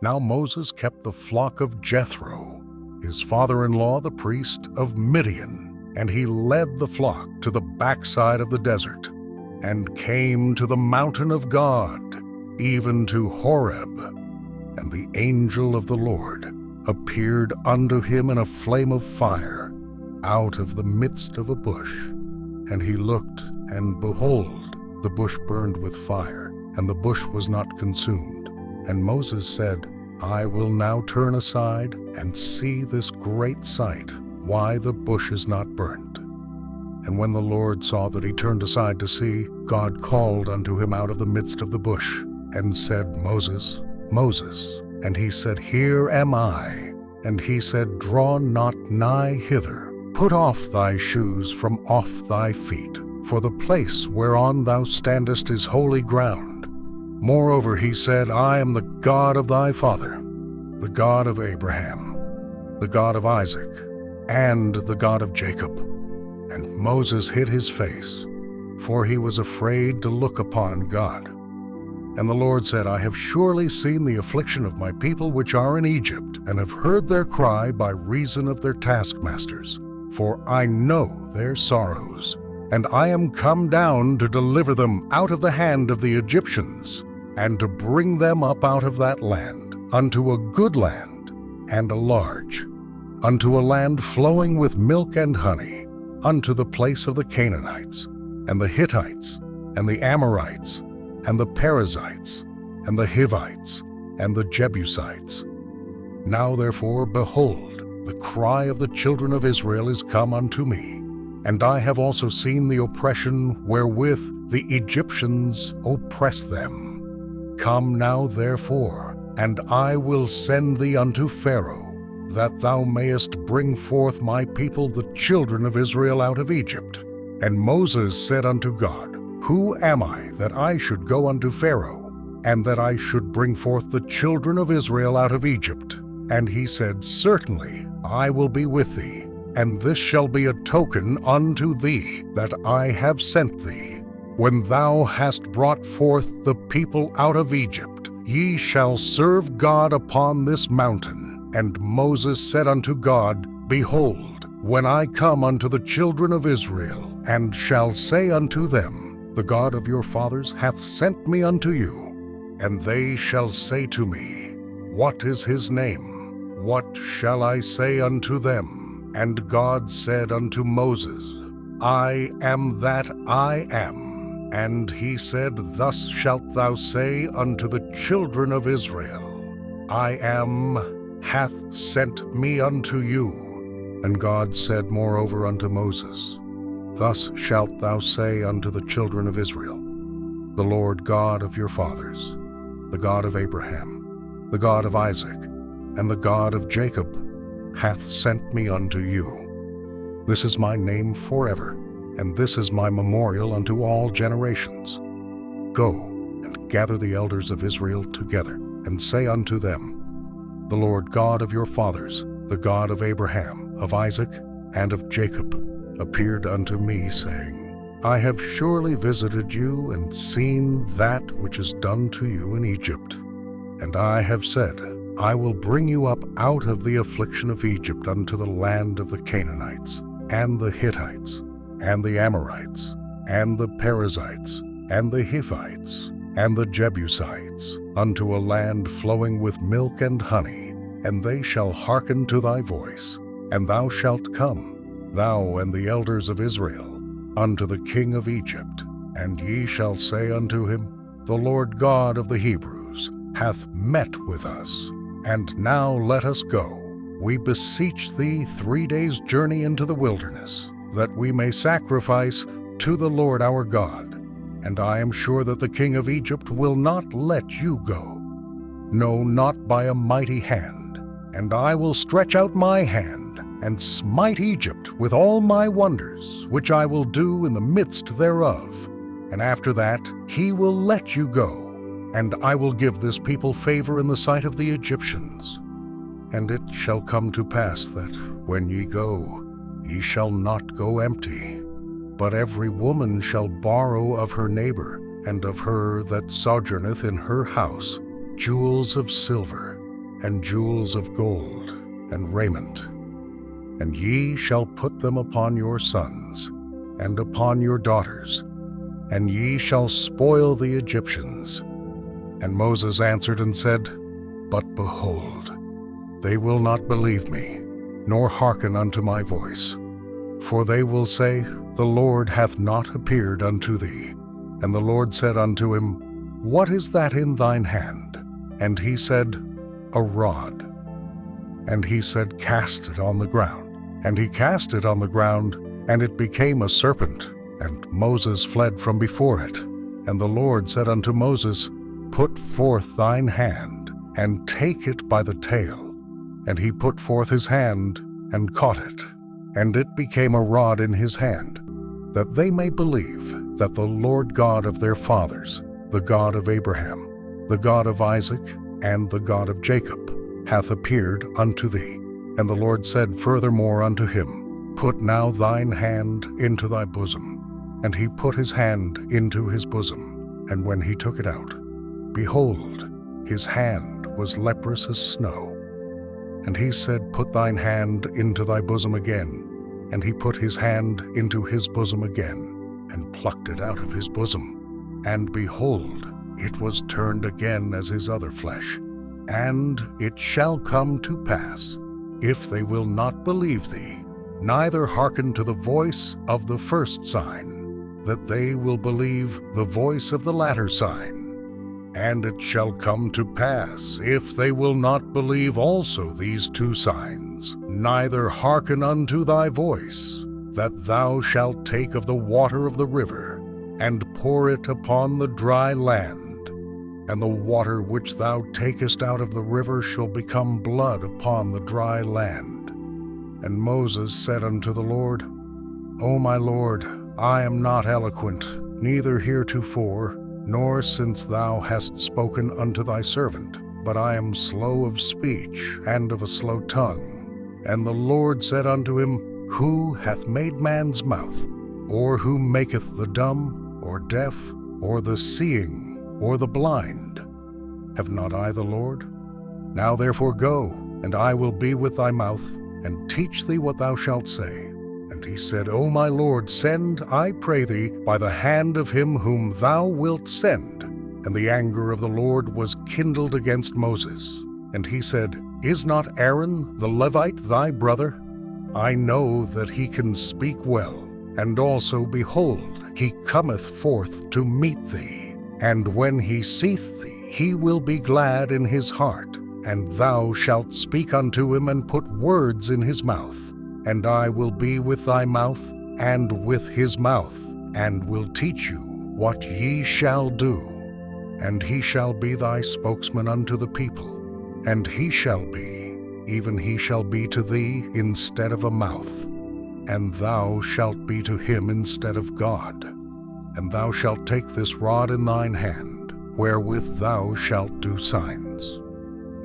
Now Moses kept the flock of Jethro, his father-in-law the priest of Midian, and he led the flock to the backside of the desert, and came to the mountain of God, even to Horeb. And the angel of the Lord appeared unto him in a flame of fire, out of the midst of a bush. And he looked, and behold, the bush burned with fire, and the bush was not consumed. And Moses said, I will now turn aside and see this great sight, why the bush is not burnt. And when the Lord saw that he turned aside to see, God called unto him out of the midst of the bush, and said, Moses, Moses. And he said, Here am I. And he said, Draw not nigh hither. Put off thy shoes from off thy feet, for the place whereon thou standest is holy ground. Moreover, he said, I am the God of thy father, the God of Abraham, the God of Isaac, and the God of Jacob. And Moses hid his face, for he was afraid to look upon God. And the Lord said, I have surely seen the affliction of my people which are in Egypt, and have heard their cry by reason of their taskmasters. For I know their sorrows, and I am come down to deliver them out of the hand of the Egyptians, and to bring them up out of that land, unto a good land, and a large, unto a land flowing with milk and honey, unto the place of the Canaanites, and the Hittites, and the Amorites, and the Perizzites, and the Hivites, and the Jebusites. Now therefore, behold, the cry of the children of Israel is come unto me, and I have also seen the oppression wherewith the Egyptians oppress them. Come now therefore, and I will send thee unto Pharaoh, that thou mayest bring forth my people the children of Israel out of Egypt. And Moses said unto God, Who am I that I should go unto Pharaoh, and that I should bring forth the children of Israel out of Egypt? And he said, Certainly I will be with thee, and this shall be a token unto thee that I have sent thee. When thou hast brought forth the people out of Egypt, ye shall serve God upon this mountain. And Moses said unto God, Behold, when I come unto the children of Israel, and shall say unto them, The God of your fathers hath sent me unto you, and they shall say to me, What is his name? What shall I say unto them? And God said unto Moses, I am that I am. And he said, Thus shalt thou say unto the children of Israel, I am hath sent me unto you. And God said moreover unto Moses, Thus shalt thou say unto the children of Israel, The Lord God of your fathers, the God of Abraham, the God of Isaac, and the God of Jacob, hath sent me unto you. This is my name forever, and this is my memorial unto all generations. Go and gather the elders of Israel together, and say unto them, The Lord God of your fathers, the God of Abraham, of Isaac, and of Jacob, appeared unto me, saying, I have surely visited you and seen that which is done to you in Egypt. And I have said, I will bring you up out of the affliction of Egypt unto the land of the Canaanites, and the Hittites, and the Amorites, and the Perizzites, and the Hivites, and the Jebusites, unto a land flowing with milk and honey, and they shall hearken to thy voice. And thou shalt come, thou and the elders of Israel, unto the king of Egypt, and ye shall say unto him, The Lord God of the Hebrews hath met with us, and now let us go. We beseech thee 3 days' journey into the wilderness, that we may sacrifice to the Lord our God. And I am sure that the king of Egypt will not let you go, no, not by a mighty hand. And I will stretch out my hand, and smite Egypt with all my wonders, which I will do in the midst thereof. And after that he will let you go, and I will give this people favor in the sight of the Egyptians. And it shall come to pass that, when ye go, ye shall not go empty, but every woman shall borrow of her neighbor, and of her that sojourneth in her house, jewels of silver, and jewels of gold, and raiment. And ye shall put them upon your sons, and upon your daughters, and ye shall spoil the Egyptians. And Moses answered and said, But behold, they will not believe me, nor hearken unto my voice. For they will say, The Lord hath not appeared unto thee. And the Lord said unto him, What is that in thine hand? And he said, A rod. And he said, Cast it on the ground. And he cast it on the ground, and it became a serpent, and Moses fled from before it. And the Lord said unto Moses, Put forth thine hand, and take it by the tail. And he put forth his hand, and caught it. And it became a rod in his hand, that they may believe that the Lord God of their fathers, the God of Abraham, the God of Isaac, and the God of Jacob, hath appeared unto thee. And the Lord said furthermore unto him, Put now thine hand into thy bosom. And he put his hand into his bosom. And when he took it out, behold, his hand was leprous as snow. And he said, Put thine hand into thy bosom again. And he put his hand into his bosom again, and plucked it out of his bosom. And behold, it was turned again as his other flesh. And it shall come to pass, if they will not believe thee, neither hearken to the voice of the first sign, that they will believe the voice of the latter sign. And it shall come to pass, if they will not believe also these two signs, neither hearken unto thy voice, that thou shalt take of the water of the river, and pour it upon the dry land. And the water which thou takest out of the river shall become blood upon the dry land. And Moses said unto the Lord, O my Lord, I am not eloquent, neither heretofore, nor since thou hast spoken unto thy servant, but I am slow of speech, and of a slow tongue. And the Lord said unto him, Who hath made man's mouth? Or who maketh the dumb, or deaf, or the seeing, or the blind? Have not I the Lord? Now therefore go, and I will be with thy mouth, and teach thee what thou shalt say. And he said, O my Lord, send, I pray thee, by the hand of him whom thou wilt send. And the anger of the Lord was kindled against Moses. And he said, Is not Aaron the Levite thy brother? I know that he can speak well, and also, behold, he cometh forth to meet thee. And when he seeth thee, he will be glad in his heart. And thou shalt speak unto him, and put words in his mouth. And I will be with thy mouth, and with his mouth, and will teach you what ye shall do. And he shall be thy spokesman unto the people. And he shall be, even he shall be to thee instead of a mouth. And thou shalt be to him instead of God. And thou shalt take this rod in thine hand, wherewith thou shalt do signs.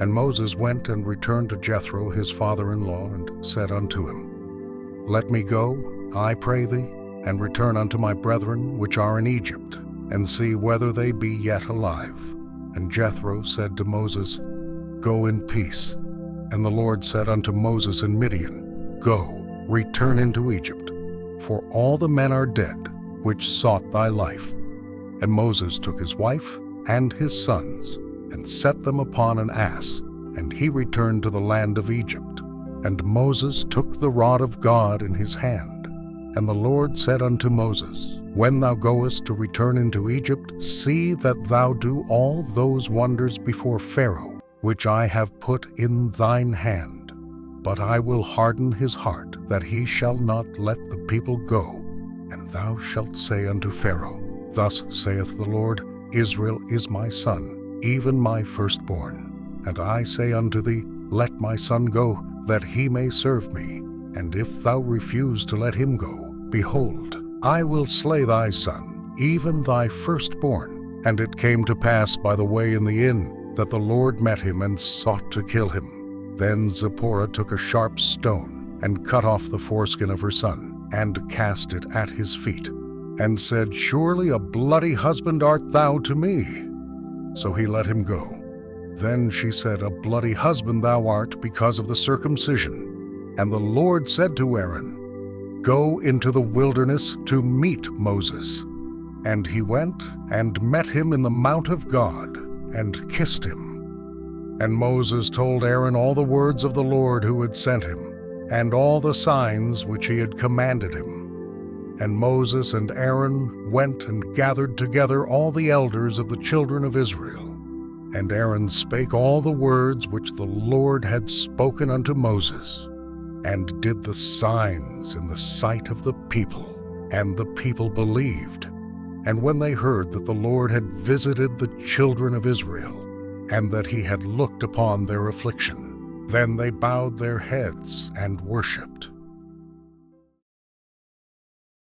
And Moses went and returned to Jethro his father-in-law, and said unto him, Let me go, I pray thee, and return unto my brethren which are in Egypt, and see whether they be yet alive. And Jethro said to Moses, Go in peace. And the Lord said unto Moses in Midian, Go, return into Egypt, for all the men are dead, which sought thy life. And Moses took his wife and his sons, and set them upon an ass, and he returned to the land of Egypt. And Moses took the rod of God in his hand. And the Lord said unto Moses, When thou goest to return into Egypt, see that thou do all those wonders before Pharaoh, which I have put in thine hand. But I will harden his heart, that he shall not let the people go. And thou shalt say unto Pharaoh, Thus saith the Lord, Israel is my son, even my firstborn. And I say unto thee, Let my son go, that he may serve me. And if thou refuse to let him go, behold, I will slay thy son, even thy firstborn. And it came to pass by the way in the inn, that the Lord met him and sought to kill him. Then Zipporah took a sharp stone, and cut off the foreskin of her son, and cast it at his feet, and said, Surely a bloody husband art thou to me. So he let him go. Then she said, A bloody husband thou art because of the circumcision. And the Lord said to Aaron, Go into the wilderness to meet Moses. And he went and met him in the mount of God, and kissed him. And Moses told Aaron all the words of the Lord who had sent him, and all the signs which he had commanded him. And Moses and Aaron went and gathered together all the elders of the children of Israel. And Aaron spake all the words which the Lord had spoken unto Moses, and did the signs in the sight of the people. And the people believed. And when they heard that the Lord had visited the children of Israel, and that he had looked upon their affliction, then they bowed their heads and worshipped.